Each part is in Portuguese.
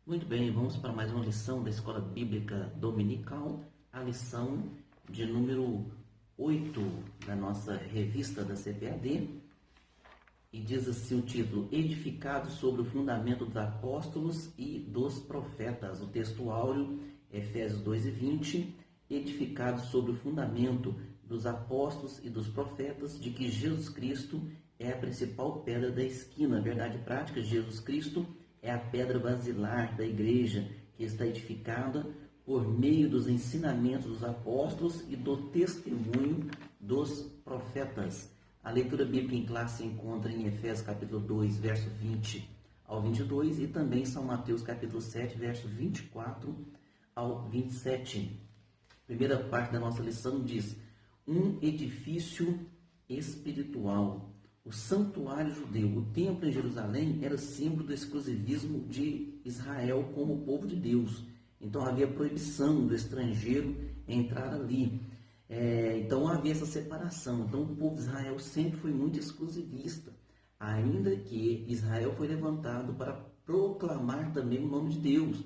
Muito bem, vamos para mais uma lição da Escola Bíblica Dominical, a lição de número 8 da nossa revista da CPAD, e diz assim o título: Edificado sobre o fundamento dos apóstolos e dos profetas. O texto áureo, Efésios 2:20, edificado sobre o fundamento dos apóstolos e dos profetas, de que Jesus Cristo é a principal pedra da esquina. Verdade prática, Jesus Cristo é a pedra basilar da igreja, que está edificada por meio dos ensinamentos dos apóstolos e do testemunho dos profetas. A leitura bíblica em classe se encontra em Efésios capítulo 2, verso 20 ao 22, e também em São Mateus capítulo 7, verso 24 ao 27. Primeira parte da nossa lição diz: um edifício espiritual. O santuário judeu, o templo em Jerusalém, era símbolo do exclusivismo de Israel como povo de Deus. Então havia proibição do estrangeiro entrar ali. Então havia essa separação. Então o povo de Israel sempre foi muito exclusivista, ainda que Israel foi levantado para proclamar também o nome de Deus.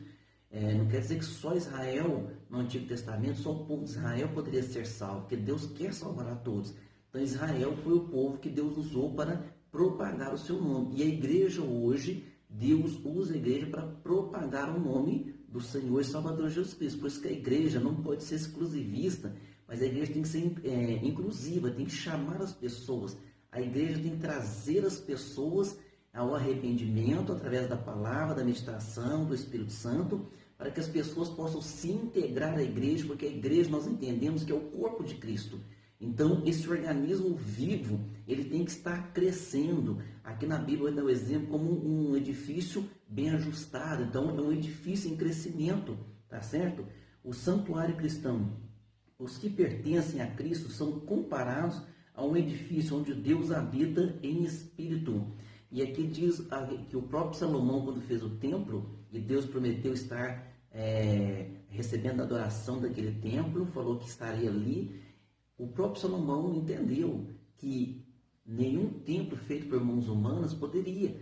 Não quer dizer que só Israel, no Antigo Testamento, só o povo de Israel poderia ser salvo, porque Deus quer salvar a todos. Então Israel foi o povo que Deus usou para propagar o seu nome. E a igreja hoje, Deus usa a igreja para propagar o nome do Senhor e Salvador Jesus Cristo. Por isso que a igreja não pode ser exclusivista, mas a igreja tem que ser inclusiva, tem que chamar as pessoas. A igreja tem que trazer as pessoas ao arrependimento através da palavra, da meditação, do Espírito Santo, para que as pessoas possam se integrar à igreja, porque a igreja nós entendemos que é o corpo de Cristo. Então, esse organismo vivo, ele tem que estar crescendo. Aqui na Bíblia dá o exemplo como um edifício bem ajustado. Então, é um edifício em crescimento, tá certo? O santuário cristão, os que pertencem a Cristo são comparados a um edifício onde Deus habita em espírito. E aqui diz que o próprio Salomão, quando fez o templo, e Deus prometeu estar recebendo a adoração daquele templo, falou que estaria ali. O próprio Salomão entendeu que nenhum templo feito por mãos humanas poderia,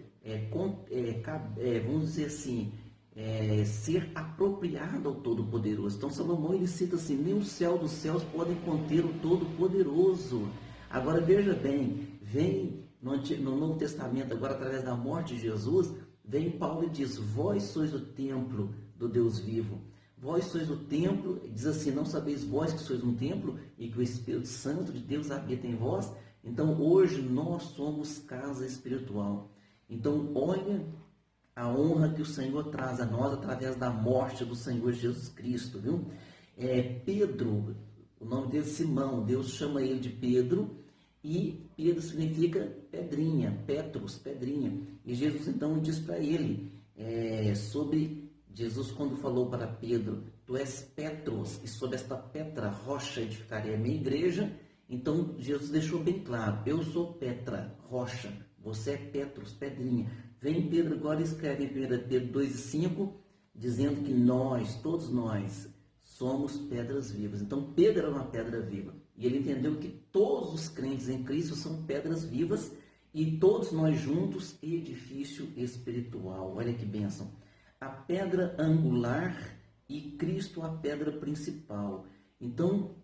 vamos dizer assim, ser apropriado ao Todo-Poderoso. Então Salomão ele cita assim: nem o céu dos céus podem conter o Todo-Poderoso. Agora veja bem, vem no Novo Testamento, agora através da morte de Jesus, vem Paulo e diz: vós sois o templo do Deus vivo. Vós sois o templo, diz assim: não sabeis vós que sois um templo e que o Espírito Santo de Deus habita em vós? Então hoje nós somos casa espiritual. Então olha a honra que o Senhor traz a nós através da morte do Senhor Jesus Cristo, viu? Pedro, o nome dele é Simão, Deus chama ele de Pedro, e Pedro significa pedrinha, Petros, pedrinha. E Jesus então diz para ele sobre Jesus, quando falou para Pedro: tu és Petros, e sobre esta pedra, rocha, edificarei a minha igreja. Então Jesus deixou bem claro: eu sou Petra, rocha, você é Petros, pedrinha. Vem Pedro agora e escreve em 1 Pedro 2,5, dizendo que nós, todos nós, somos pedras vivas. Então Pedro era uma pedra viva, e ele entendeu que todos os crentes em Cristo são pedras vivas, e todos nós juntos, edifício espiritual. Olha que bênção! A pedra angular e Cristo a pedra principal. Então,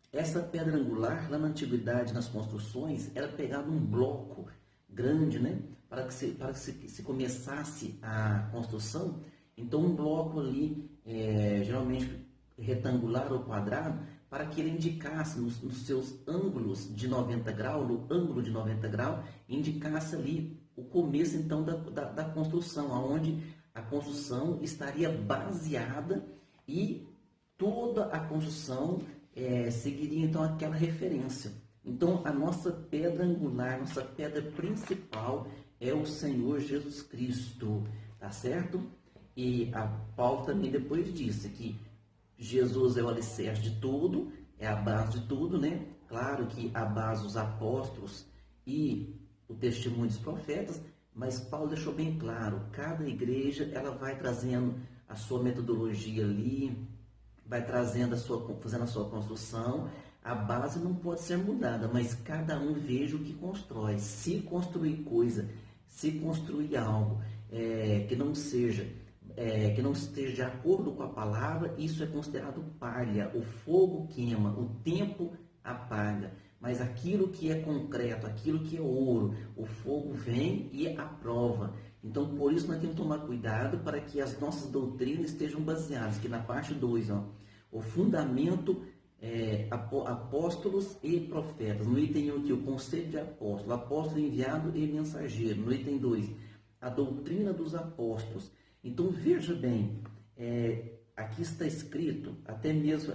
essa pedra angular, lá na antiguidade, nas construções, era pegado um bloco grande, né? Para que se começasse a construção. Então, um bloco ali, geralmente retangular ou quadrado, para que ele indicasse nos seus ângulos de 90 graus, no ângulo de 90 graus, indicasse ali o começo, então, da construção, aonde a construção estaria baseada, e toda a construção seguiria então aquela referência. Então a nossa pedra angular, nossa pedra principal é o Senhor Jesus Cristo, tá certo? E Paulo também depois disse que Jesus é o alicerce de tudo, é a base de tudo, né? Claro que a base dos apóstolos e o testemunho dos profetas, mas Paulo deixou bem claro: cada igreja ela vai trazendo a sua metodologia ali, vai trazendo fazendo a sua construção, A base não pode ser mudada, mas cada um veja o que constrói. Se construir coisa, se construir algo que não seja, que não esteja de acordo com a palavra, isso é considerado palha. O fogo queima, o tempo apaga. Mas aquilo que é concreto, aquilo que é ouro, o fogo vem e aprova. Então, por isso nós temos que tomar cuidado para que as nossas doutrinas estejam baseadas, que na parte 2, o fundamento apóstolos e profetas. No item 1 aqui, o conceito de apóstolo, apóstolo enviado e mensageiro. No item 2, a doutrina dos apóstolos. Então, veja bem, aqui está escrito, até mesmo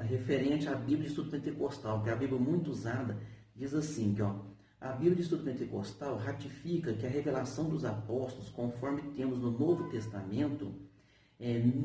referente à Bíblia de Estudo Pentecostal, que é a Bíblia muito usada, diz assim, que a Bíblia de Estudo Pentecostal ratifica que a revelação dos apóstolos, conforme temos no Novo Testamento,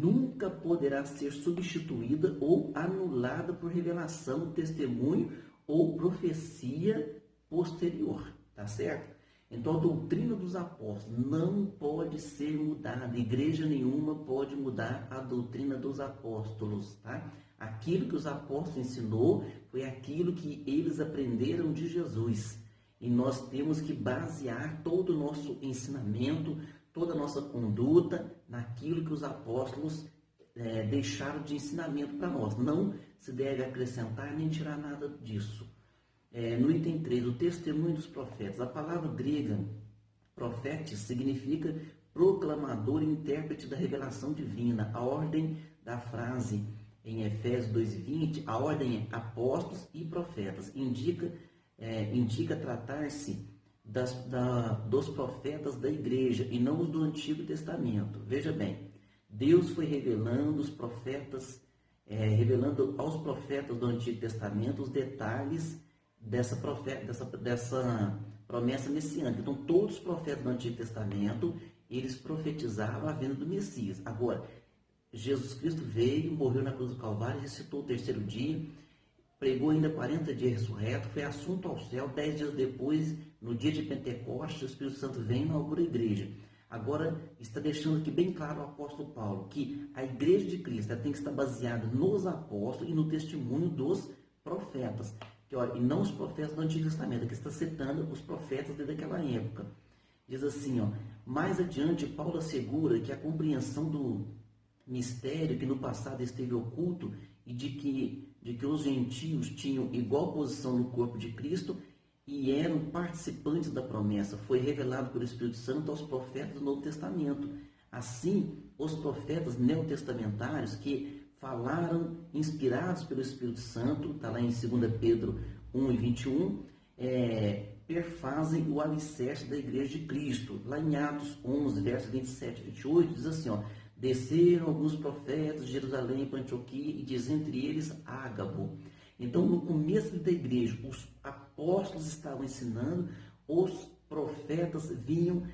nunca poderá ser substituída ou anulada por revelação, testemunho ou profecia posterior, tá certo? Então a doutrina dos apóstolos não pode ser mudada, igreja nenhuma pode mudar a doutrina dos apóstolos, tá? Aquilo que os apóstolos ensinou foi aquilo que eles aprenderam de Jesus. E nós temos que basear todo o nosso ensinamento, toda a nossa conduta naquilo que os apóstolos deixaram de ensinamento para nós. Não se deve acrescentar nem tirar nada disso. No item 3, o testemunho dos profetas. A palavra grega, profetes, significa proclamador e intérprete da revelação divina. A ordem da frase em Efésios 2:20, a ordem é apóstolos e profetas. Indica tratar-se dos profetas da igreja e não os do Antigo Testamento. Veja bem, Deus foi revelando aos profetas do Antigo Testamento os detalhes dessa promessa messiânica. Então, todos os profetas do Antigo Testamento, eles profetizavam a vinda do Messias. Agora, Jesus Cristo veio, morreu na cruz do Calvário, ressuscitou o terceiro dia, pregou ainda 40 dias ressurreto, foi assunto ao céu. 10 dias depois, no dia de Pentecostes, o Espírito Santo vem e inaugura a igreja. Agora, está deixando aqui bem claro o apóstolo Paulo que a igreja de Cristo tem que estar baseada nos apóstolos e no testemunho dos profetas. E não os profetas do Antigo Testamento, aqui está citando os profetas daquela época. Diz assim, mais adiante, Paulo assegura que a compreensão do mistério que no passado esteve oculto e de que os gentios tinham igual posição no corpo de Cristo e eram participantes da promessa, foi revelado pelo Espírito Santo aos profetas do Novo Testamento. Assim, os profetas neotestamentários que falaram, inspirados pelo Espírito Santo, está lá em 2 Pedro 1:21, perfazem o alicerce da igreja de Cristo. Lá em Atos 11, versos 27 e 28, diz assim, desceram alguns profetas de Jerusalém para Antioquia e diz entre eles Ágabo. Então, no começo da igreja, os apóstolos estavam ensinando, os profetas vinham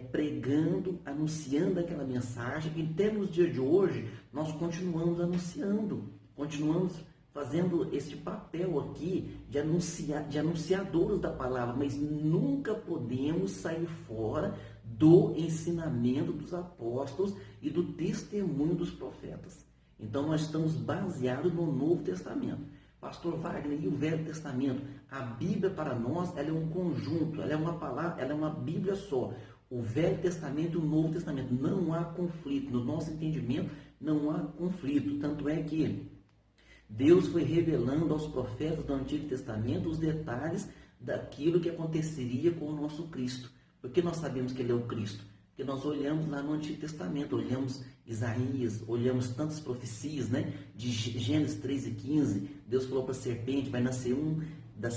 pregando, anunciando aquela mensagem, e até nos dias de hoje, nós continuamos anunciando, continuamos fazendo este papel aqui de anunciadores da palavra, mas nunca podemos sair fora do ensinamento dos apóstolos e do testemunho dos profetas. Então, nós estamos baseados no Novo Testamento. Pastor Wagner, e o Velho Testamento? A Bíblia para nós, ela é um conjunto, ela é uma palavra, ela é uma Bíblia só. O Velho Testamento e o Novo Testamento, não há conflito. No nosso entendimento, não há conflito. Tanto é que Deus foi revelando aos profetas do Antigo Testamento os detalhes daquilo que aconteceria com o nosso Cristo. Por que nós sabemos que Ele é o Cristo? Porque nós olhamos lá no Antigo Testamento, olhamos Isaías, olhamos tantas profecias, né? De Gênesis 3:15, Deus falou para a serpente, vai nascer um da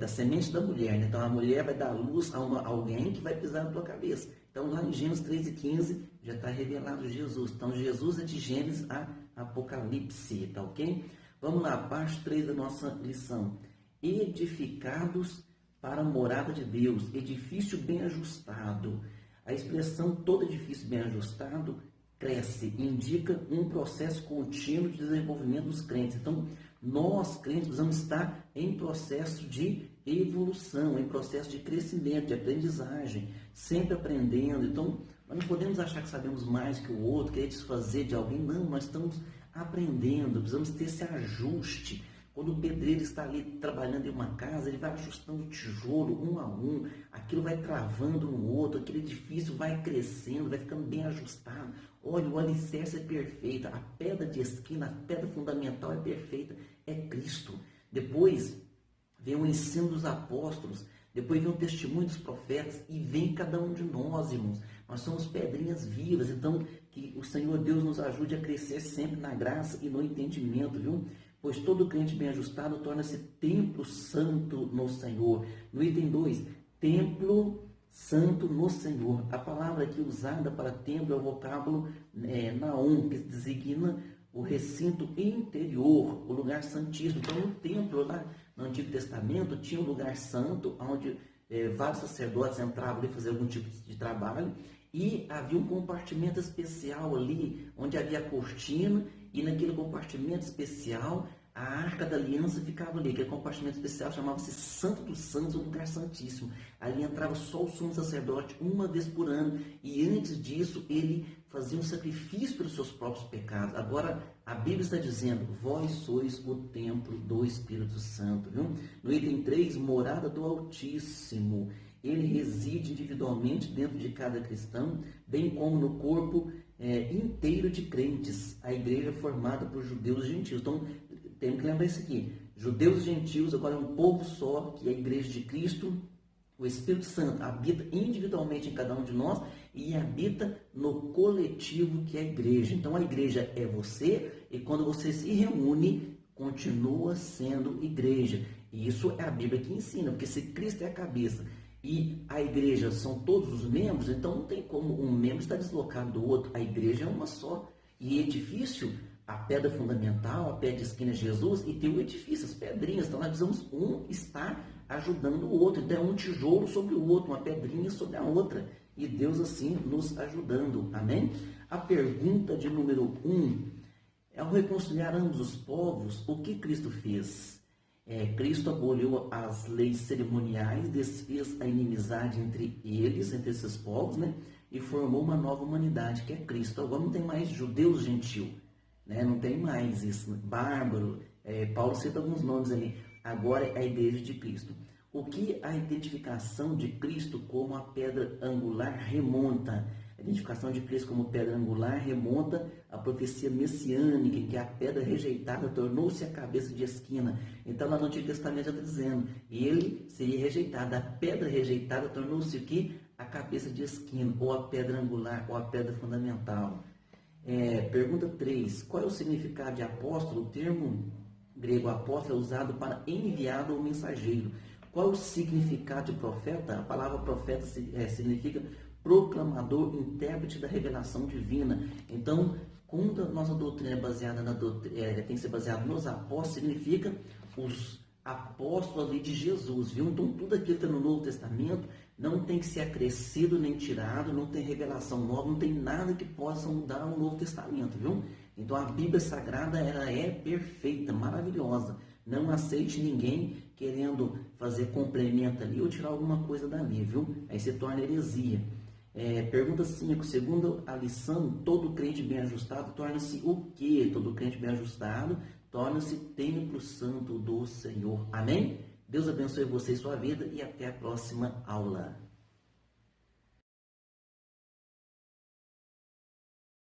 semente da mulher, né? Então a mulher vai dar luz a alguém que vai pisar na tua cabeça. Então lá em Gênesis 3:15 já está revelado Jesus. Então Jesus é de Gênesis a Apocalipse, tá ok? Vamos lá, parte 3 da nossa lição. Edificados para a morada de Deus, edifício bem ajustado. A expressão todo edifício bem ajustado cresce, indica um processo contínuo de desenvolvimento dos crentes. Então, nós, crentes, precisamos estar em processo de evolução, em processo de crescimento, de aprendizagem, sempre aprendendo. Então, nós não podemos achar que sabemos mais que o outro, querer desfazer de alguém. Não, nós estamos aprendendo, precisamos ter esse ajuste. Quando o pedreiro está ali trabalhando em uma casa, ele vai ajustando o tijolo um a um, aquilo vai travando no outro, aquele edifício vai crescendo, vai ficando bem ajustado. Olha, o alicerce é perfeito, a pedra de esquina, a pedra fundamental é perfeita, é Cristo. Depois vem o ensino dos apóstolos, depois vem o testemunho dos profetas e vem cada um de nós, irmãos. Nós somos pedrinhas vivas, então que o Senhor Deus nos ajude a crescer sempre na graça e no entendimento, viu? Pois todo crente bem ajustado torna-se templo santo no Senhor. No item 2, templo santo no Senhor. A palavra aqui usada para templo é o vocábulo naon, que designa o recinto interior, o lugar santíssimo. Então, no templo, lá no Antigo Testamento, tinha um lugar santo, onde vários sacerdotes entravam ali fazer algum tipo de trabalho, e havia um compartimento especial ali, onde havia cortina, e naquele compartimento especial, a Arca da Aliança ficava ali. Aquele compartimento especial chamava-se Santo dos Santos, o lugar santíssimo. Ali entrava só o sumo sacerdote uma vez por ano, e antes disso ele fazia um sacrifício pelos seus próprios pecados. Agora, a Bíblia está dizendo, vós sois o templo do Espírito Santo. Viu? No item 3, morada do Altíssimo. Ele reside individualmente dentro de cada cristão, bem como no corpo inteiro de crentes. A igreja é formada por judeus e gentios. Então, temos que lembrar isso aqui. Judeus e gentios, agora é um povo só, que é a igreja de Cristo. O Espírito Santo habita individualmente em cada um de nós e habita no coletivo que é a igreja. Então, a igreja é você, e quando você se reúne, continua sendo igreja. E isso é a Bíblia que ensina, porque se Cristo é a cabeça e a igreja são todos os membros, então não tem como um membro estar deslocado do outro. A igreja é uma só. E edifício, a pedra fundamental, a pedra de esquina é Jesus, e tem o edifício, as pedrinhas. Então nós precisamos um estar ajudando o outro. Então é um tijolo sobre o outro, uma pedrinha sobre a outra. E Deus assim nos ajudando. Amém? A pergunta de número 1, ao reconciliar ambos os povos, o que Cristo fez? Cristo aboliu as leis cerimoniais, desfez a inimizade entre eles, entre esses povos, né? E formou uma nova humanidade, que é Cristo. Agora não tem mais judeus gentil, né? Não tem mais isso, bárbaro. Paulo cita alguns nomes ali. Agora é a igreja de Cristo. O que a identificação de Cristo como a pedra angular remonta? A identificação de Cristo como pedra angular remonta à profecia messiânica, em que a pedra rejeitada tornou-se a cabeça de esquina. Então, lá no Antigo Testamento está dizendo, ele seria rejeitado. A pedra rejeitada tornou-se o quê? A cabeça de esquina, ou a pedra angular, ou a pedra fundamental. Pergunta 3. Qual é o significado de apóstolo? O termo grego apóstolo é usado para enviado ou mensageiro. Qual é o significado de profeta? A palavra profeta significa proclamador, intérprete da revelação divina. Então, quando a nossa doutrina é baseada tem que ser baseada nos apóstolos, significa os apóstolos ali de Jesus, viu? Então, tudo aquilo que está no Novo Testamento não tem que ser acrescido nem tirado, não tem revelação nova, não tem nada que possa mudar o Novo Testamento, viu? Então, a Bíblia Sagrada, ela é perfeita, maravilhosa. Não aceite ninguém querendo fazer complemento ali ou tirar alguma coisa dali, viu? Aí se torna heresia. Pergunta 5. Segundo a lição, todo crente bem ajustado torna-se o quê? Todo crente bem ajustado torna-se templo santo do Senhor. Amém? Deus abençoe você e sua vida e até a próxima aula.